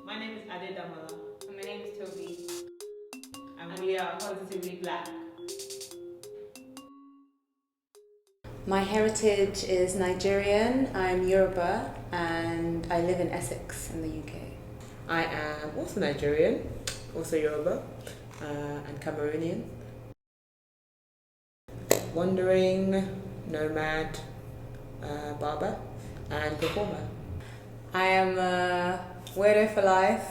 My name is Ade Damala, And my name is Toby. and we are Positively Black. My heritage is Nigerian, I'm Yorùbá, and I live in Essex in the UK. I am also Nigerian, also Yoruba, and Cameroonian. Wandering, nomad, barber, and performer. I am a weirdo for life,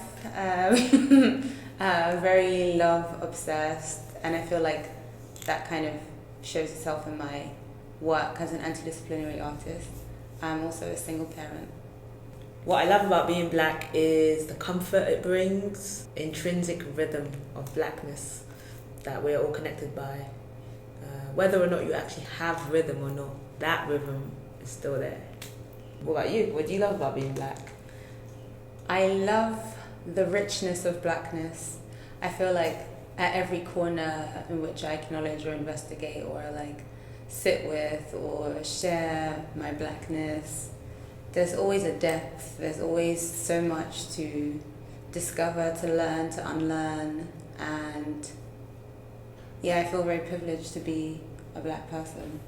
very love obsessed, and I feel like that kind of shows itself in my work as an anti-disciplinary artist. I'm also a single parent. What I love about being black is the comfort it brings, intrinsic rhythm of blackness that we're all connected by. Whether or not you actually have rhythm or not, that rhythm is still there. What about you? What do you love about being black? I love the richness of blackness. I feel like at every corner in which I acknowledge or investigate or like sit with or share my blackness, there's always a depth, there's always so much to discover, to learn, to unlearn, and yeah, I feel very privileged to be a black person.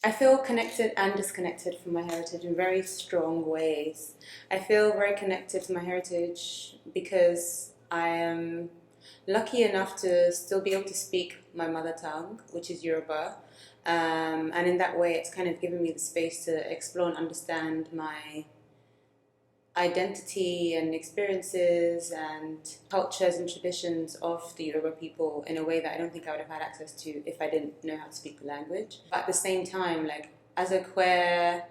I feel connected and disconnected from my heritage in very strong ways. I feel very connected to my heritage because I am lucky enough to still be able to speak my mother tongue, which is Yoruba. And in that way, it's kind of given me the space to explore and understand my identity and experiences and cultures and traditions of the Yoruba people in a way that I don't think I would have had access to if I didn't know how to speak the language. But at the same time, like as a queer,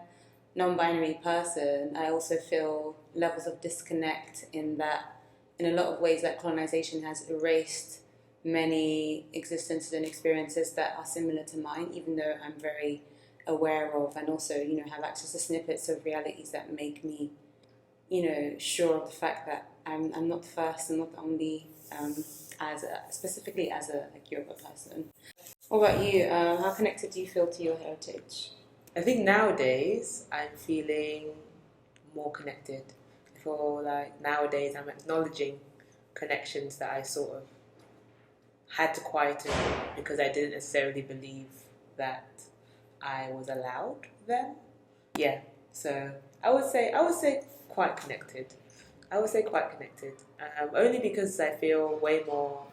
non-binary person, I also feel levels of disconnect in that in a lot of ways that colonization has erased many existences and experiences that are similar to mine, even though I'm very aware of and also, have access to snippets of realities that make me sure of the fact that I'm not the first and not the only, specifically as a Yoruba person. What about you? How connected do you feel to your heritage? I think nowadays I'm feeling more connected. I feel like nowadays I'm acknowledging connections that I sort of had to quieten because I didn't necessarily believe that I was allowed them. Yeah, so I would say quite connected. I would say quite connected. Only because I feel way more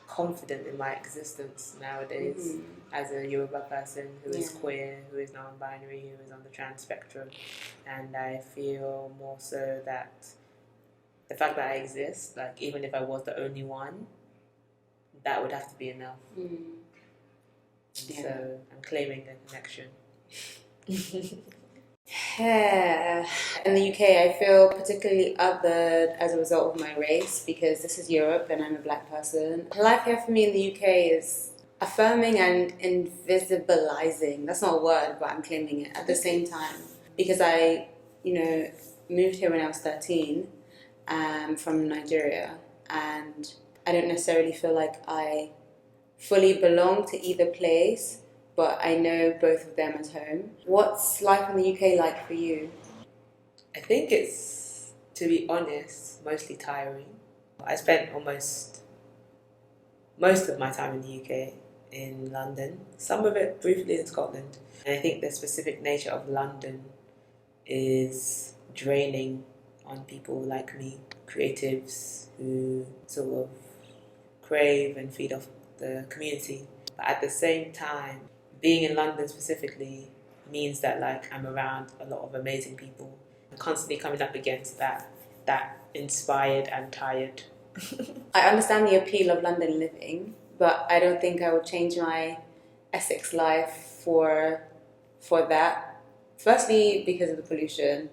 confident in my existence nowadays as a Yoruba person who is queer, who is non-binary, who is on the trans spectrum, and I feel more so that the fact that I exist, like even if I was the only one, that would have to be enough. So I'm claiming the connection. Yeah. In the UK, I feel particularly othered as a result of my race because this is Europe and I'm a black person. Life here for me in the UK is affirming and invisibilizing. That's not a word, but I'm claiming it at the same time because I, moved here when I was 13 from Nigeria, and I don't necessarily feel like I fully belong to either place, but I know both of them as home. What's life in the UK like for you? I think it's, to be honest, mostly tiring. I spent most of my time in the UK in London, some of it briefly in Scotland. And I think the specific nature of London is draining on people like me, creatives who sort of crave and feed off the community. But at the same time, being in London specifically means that like I'm around a lot of amazing people. I'm constantly coming up against that inspired and tired. I understand the appeal of London living, but I don't think I would change my Essex life for that. Firstly, because of the pollution,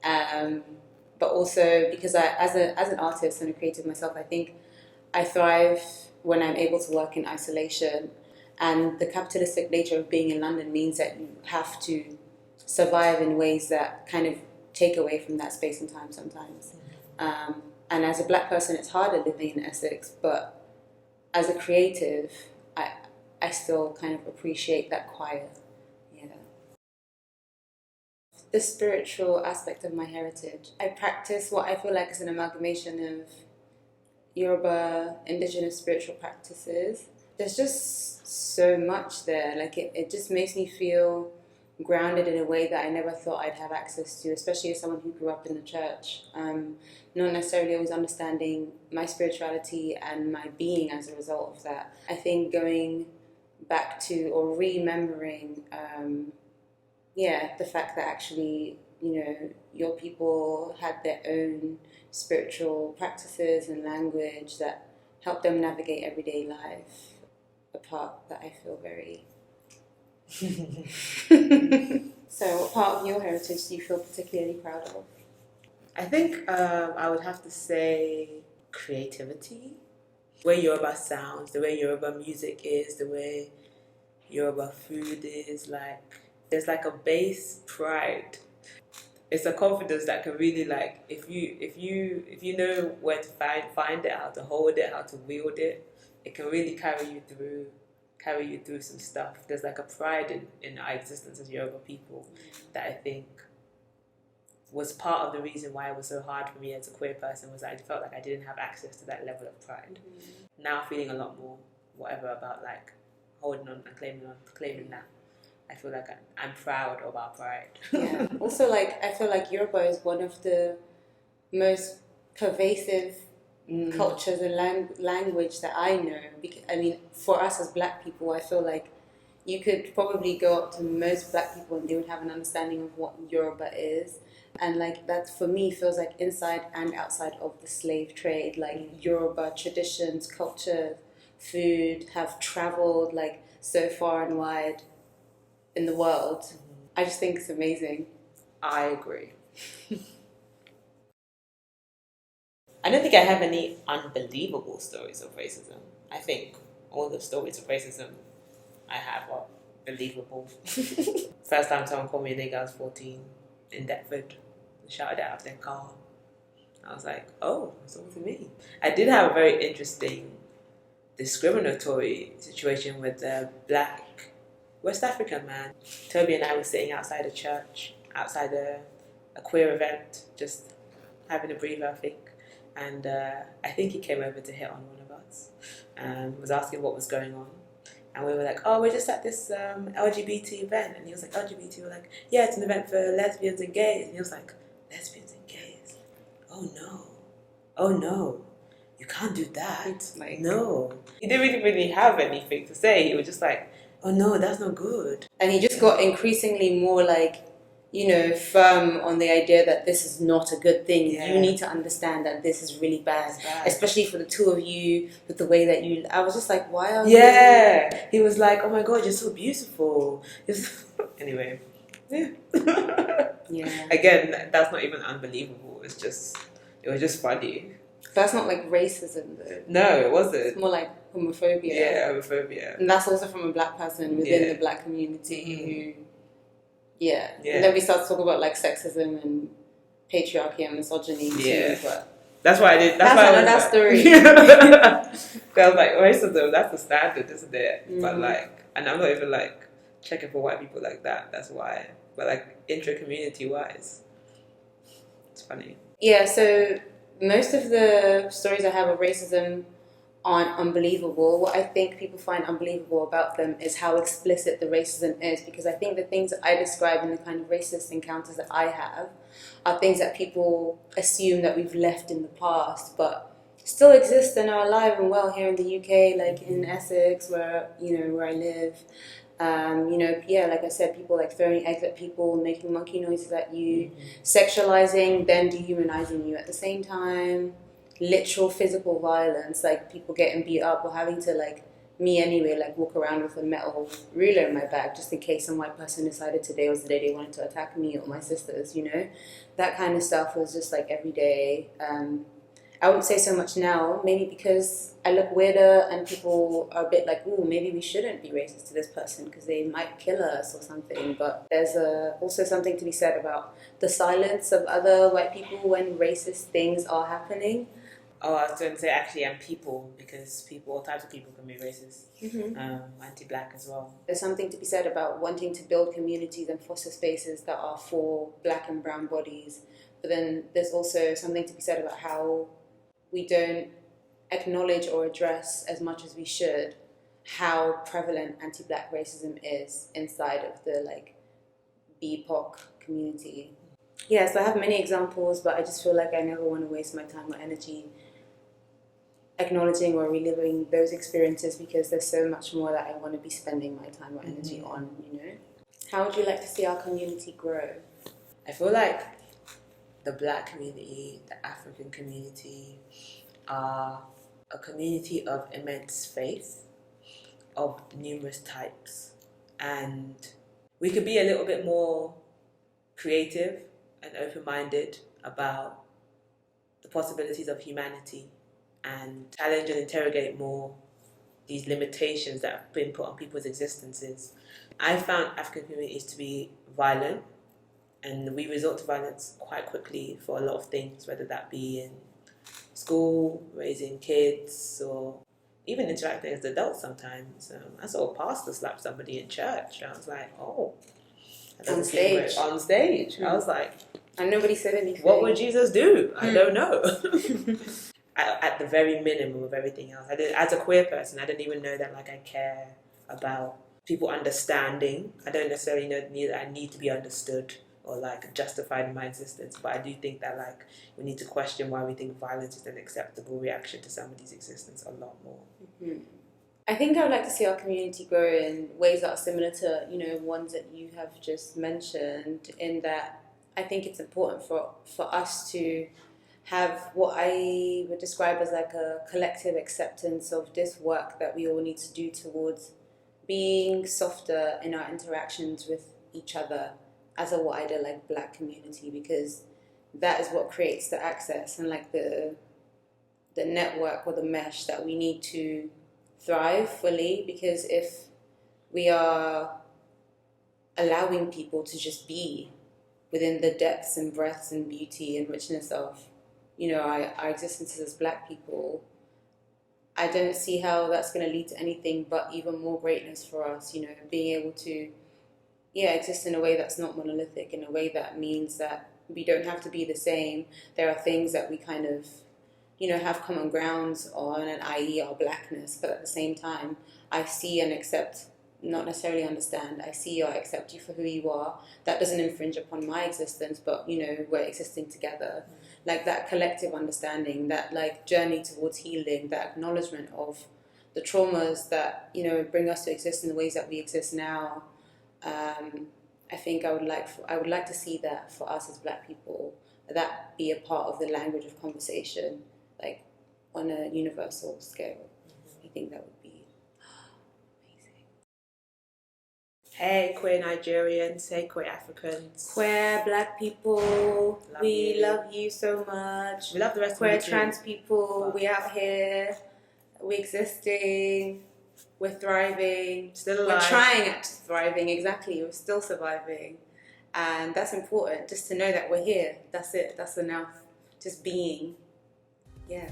but also because as an artist and a creative myself, I think I thrive when I'm able to work in isolation. And the capitalistic nature of being in London means that you have to survive in ways that kind of take away from that space and time sometimes. And as a black person, it's harder living in Essex, but as a creative, I still kind of appreciate that quiet. Yeah. the spiritual aspect of my heritage. I practice what I feel like is an amalgamation of Yoruba indigenous spiritual practices. There's just so much there. Like it just makes me feel grounded in a way that I never thought I'd have access to, especially as someone who grew up in the church. Not necessarily always understanding my spirituality and my being as a result of that. I think going back to or remembering, the fact that actually, your people had their own spiritual practices and language that helped them navigate everyday life, a part that I feel very... So what part of your heritage do you feel particularly proud of? I think I would have to say creativity. The way Yoruba sounds, the way Yoruba music is, the way Yoruba food is, like there's like a base pride. It's a confidence that can really, like, if you know where to find it, how to hold it, how to wield it, it can really carry you through some stuff. There's like a pride in our existence as Yoruba people that I think was part of the reason why it was so hard for me as a queer person, was I felt like I didn't have access to that level of pride. Now feeling a lot more whatever about like holding on and claiming that. I feel like I'm proud of our pride. Yeah. Also, like, I feel like Yoruba is one of the most pervasive cultures and language that I know. I mean, for us as Black people, I feel like you could probably go up to most Black people and they would have an understanding of what Yoruba is. And like that, for me, feels like inside and outside of the slave trade. Like Yoruba traditions, culture, food have traveled like so far and wide in the world. I just think it's amazing. I agree. I don't think I have any unbelievable stories of racism. I think all the stories of racism I have are believable. First time someone called me a nigger, I was 14 in Deptford. Shouted it out of their car. I was like, oh, it's all for me. I did have a very interesting discriminatory situation with a Black West African man. Tobi and I were sitting outside a church, outside a queer event, just having a breather, I think. And I think he came over to hit on one of us and was asking what was going on. And we were like, oh, we're just at this LGBT event. And he was like, LGBT? We're like, yeah, it's an event for lesbians and gays. And he was like, lesbians and gays? Oh no, you can't do that. Like, no. He didn't really have anything to say. He was just like, oh no, that's not good. And he just got increasingly more like, firm on the idea that this is not a good thing. Yeah. You need to understand that this is really bad. Especially for the two of you, with the way that I was just like, why are you... Yeah. He was like, oh my God, you're so beautiful. Anyway. Yeah. Yeah. Again, that's not even unbelievable. It was just funny. That's not like racism though. No, it wasn't. It's more like homophobia. Yeah, homophobia. And that's also from a Black person within the Black community who... Yeah. And then we start to talk about like sexism and patriarchy and misogyny too, but that's why I did. That's another story. I was like, racism, that's the standard, isn't it? But like, and I'm not even like checking for white people like that. That's why. But like intra-community wise, it's funny. Yeah. So most of the stories I have of racism aren't unbelievable. What I think people find unbelievable about them is how explicit the racism is, because I think the things that I describe in the kind of racist encounters that I have are things that people assume that we've left in the past, but still exist and are alive and well here in the UK, like in Essex, where I live. Like I said, people like throwing eggs at people, making monkey noises at you, sexualizing, then dehumanizing you at the same time. Literal physical violence, like people getting beat up or having to, like me anyway, like walk around with a metal ruler in my bag just in case some white person decided today was the day they wanted to attack me or my sisters, that kind of stuff was just like every day. I wouldn't say so much now, maybe because I look weirder and people are a bit like, ooh, maybe we shouldn't be racist to this person because they might kill us or something. But there's also something to be said about the silence of other white people when racist things are happening. Oh, I was going to say actually, and people, because people, all types of people can be racist, anti-black as well. There's something to be said about wanting to build communities and foster spaces that are for black and brown bodies. But then there's also something to be said about how we don't acknowledge or address as much as we should how prevalent anti-black racism is inside of the BIPOC community. Yeah, so I have many examples, but I just feel like I never want to waste my time or energy acknowledging or reliving those experiences because there's so much more that I want to be spending my time or energy on, you know? How would you like to see our community grow? I feel like the black community, the African community are a community of immense faith of numerous types, and we could be a little bit more creative and open-minded about the possibilities of humanity and challenge and interrogate more these limitations that have been put on people's existences. I found African communities to be violent, and we resort to violence quite quickly for a lot of things, whether that be in school, raising kids, or even interacting as adults sometimes. I saw a pastor slap somebody in church. I was like, oh. On stage. On stage. I was like... And nobody said anything. What would Jesus do? I don't know. At the very minimum of everything else. As a queer person, I didn't even know that I care about people understanding. I don't necessarily know that I need to be understood or justified in my existence, but I do think that we need to question why we think violence is an acceptable reaction to somebody's existence a lot more. Mm-hmm. I think I would like to see our community grow in ways that are similar to, ones that you have just mentioned, in that I think it's important for us to have what I would describe as a collective acceptance of this work that we all need to do towards being softer in our interactions with each other as a wider black community, because that is what creates the access and the network or the mesh that we need to thrive fully. Because if we are allowing people to just be within the depths and breadths and beauty and richness of our existences as black people, I don't see how that's going to lead to anything but even more greatness for us, being able to exist in a way that's not monolithic, in a way that means that we don't have to be the same. There are things that we kind of, have common grounds on, and i.e. our blackness, but at the same time, I see and accept, not necessarily understand, I see or accept you for who you are. That doesn't infringe upon my existence, but, we're existing together. That collective understanding, that journey towards healing, that acknowledgement of the traumas that, bring us to exist in the ways that we exist now. I think I would like to see that for us as black people, that be a part of the language of conversation, on a universal scale. I think that would be amazing. Hey, queer Nigerians, hey, queer Africans. Queer black people, we you. love you so much. We love the rest queer of you. Trans people, we out here, we existing, we're thriving. Still alive. We're trying at thriving, exactly. We're still surviving. And that's important, just to know that we're here. That's it, that's enough. Just being. Yeah.